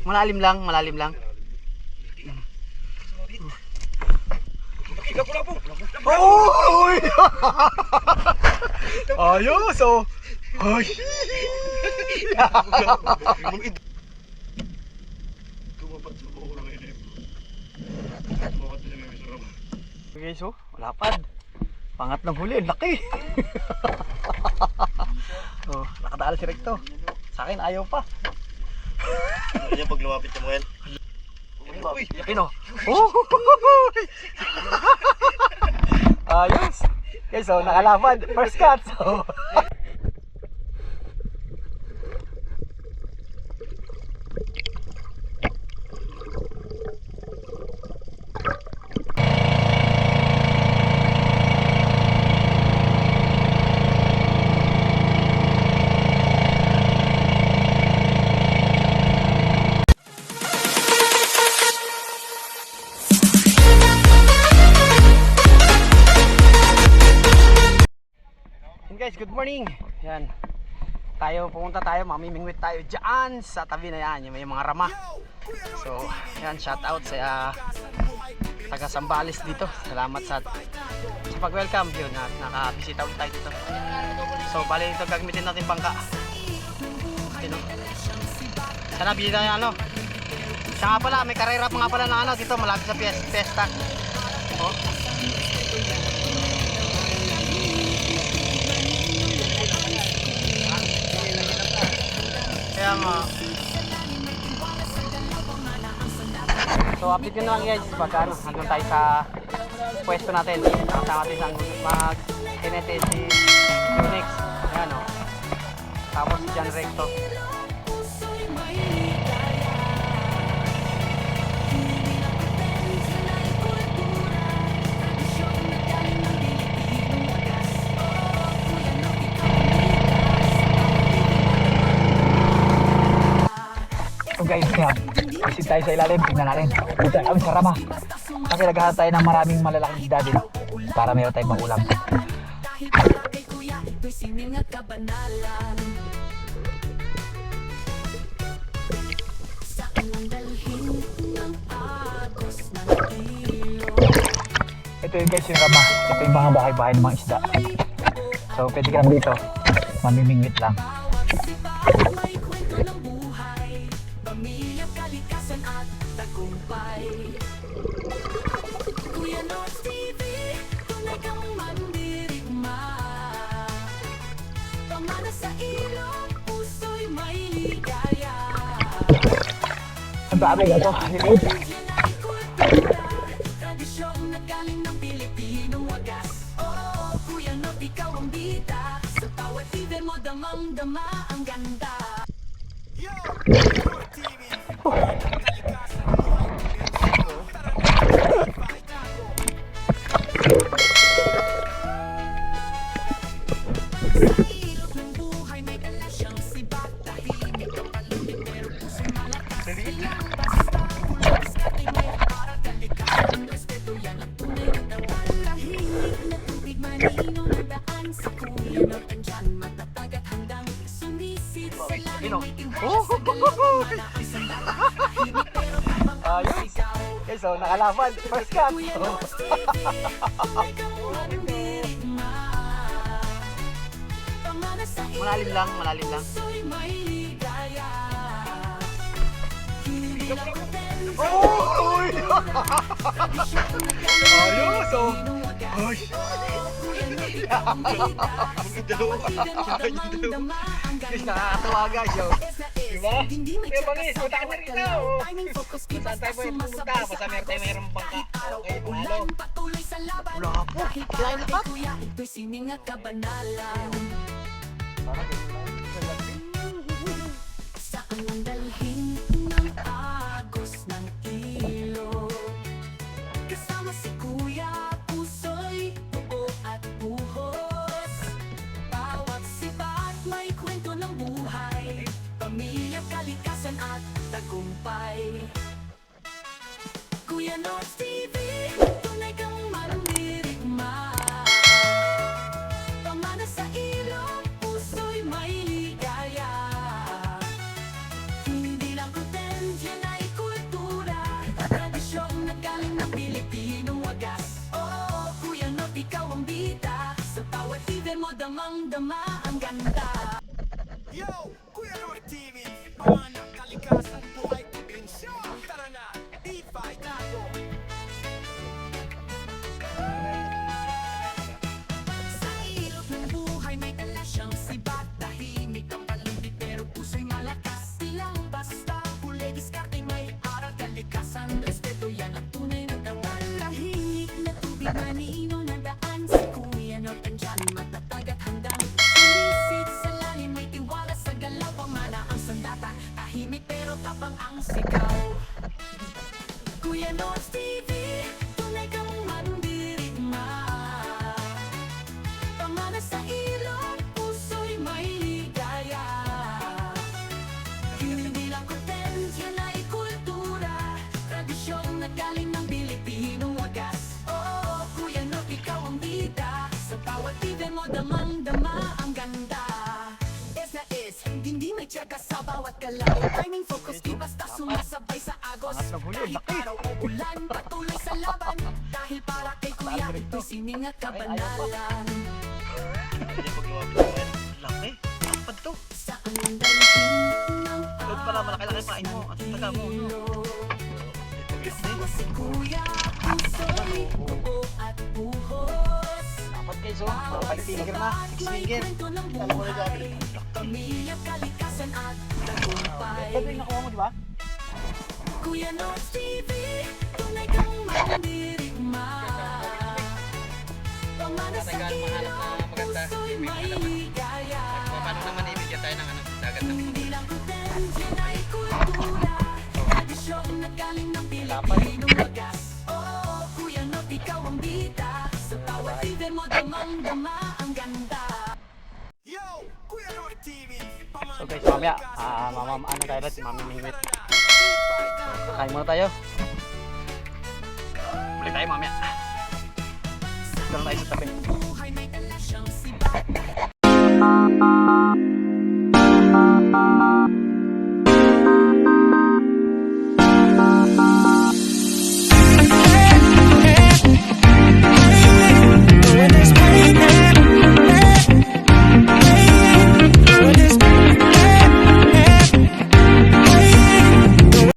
Malalim lang, malalim lang. Oh! Ayos oh. Ay. Okay, so lapad. Pangatlong huli, laki. Oh, nakadala si Recto. Sa akin ayaw pa. Kanya pag lumapit mo yan. Yakin oh. Ayos. Okay, so nakalapad. First cut. So. Guys, good morning. Yan. Pumunta tayo, mamimingwit tayo diyan sa tabi na yan, yung may mga rama. So, yan, shout out sa taga Sambales dito. Salamat sa pag-welcome yun na nakabisita ulit tayo dito. So, bali dito gagamitin natin bangka. Dito. Sana bisita yung ano. Siya nga pala, may karera pa nga pala ng ano dito, malapit sa pesta. Oh. Kaya nga. So update nyo naman guys pag hanggang tayo sa pwesto natin. Nakasama natin sa mag-kinete si Unix. Ayan o. Tapos si John Recto. So guys, yan. Visit tayo sa ilalim, tingnan natin. Dito kami sa rama. Kasi naghahanap tayo ng maraming malalaking isda din para meron tayong pang ulam. Ito yung guys yung rama. Ito yung mga bahay-bahay ng mga isda. So pwede ka lang dito, mamimingwit lang. Ang dami ka to. Tradisyong nagaling ng Pilipinong wagas. Oo, Kuya Not, ikaw ang bida. Sa bawat fever mo, damang-dama ang ganda. Ayos. Okay, so nakalaban. First cut. Oh. Malalim lang, malalim lang. Oh! Ayos, oh. Ay. Guys, nakakatawa guys, yo. Diba? Kaya bangis, punta ka na rito. Saan tayo pumunta? Basta meron tayo mayroong bangka. Okay, panalo. Wala po. Kailangan lahat. Ito'y sining at kabanalan. Saan ang dalhin ng agos ng ilog? Kasama si Kuya, puso'y buo at buhos. Bawat sibat may kwento ng buhay, pamilya, kalikasan at tagumpay. Kuya North TV, tunay kang mandirigma. Pamana sa ilog, puso'y may ligaya. Hindi lang content, yan Di manino na daan sa Kuya Not andyan matatag at handang Sumisid sa lalim may tiwala sa galaw Pamana ang sandata Tahimik pero tapang ang sigaw Kuya Not TV Tunay kang mandirigma Pamana sa ilong Puso'y may ligaya Hindi lang content Yan ay kultura Tradisyon na galing ng Pilipinong wagas Oo, Kuya Not, ikaw ang bida Sa bawat TV mo damang-dama ang ganda Is na is, hindi may tsaka sa bawat galaw Timing focus, di basta sumasabay sa agos Angat na huli, Kahit laki. araw o ulan, patuloy sa laban Dahil para kay Kuya, ito'y sining at kabanalan Kaya pag lumapit mo ngayon, laki. Lapad to. Saan ang dalhin ng Load pala, malaki-laki pain mo. At taga mo. Kasama si Kuya, puso'y buo at buhos Dapat guys, oh. Mga 5 finger na. 6 finger. Alam mo na pamilya, kalikasan at tagumpay Ito yung nakuha mo, di ba? Kuya Not TV, tunay kang mandirigma Pamana sa ilong, puso'y may ligaya Paano naman ibigyan tayo ng dagat Hindi lang content, yan ay kultura Tradisyon na galing ng Pilipinong wagas Oo, Kuya Not, ikaw ang bida Sa bawat TV mo damang-dama ang ganda So guys, mamaya, ano tayo rin, Mami Mingwit. Kain muna tayo. Balik tayo mamaya. Dito lang tayo sa tabi.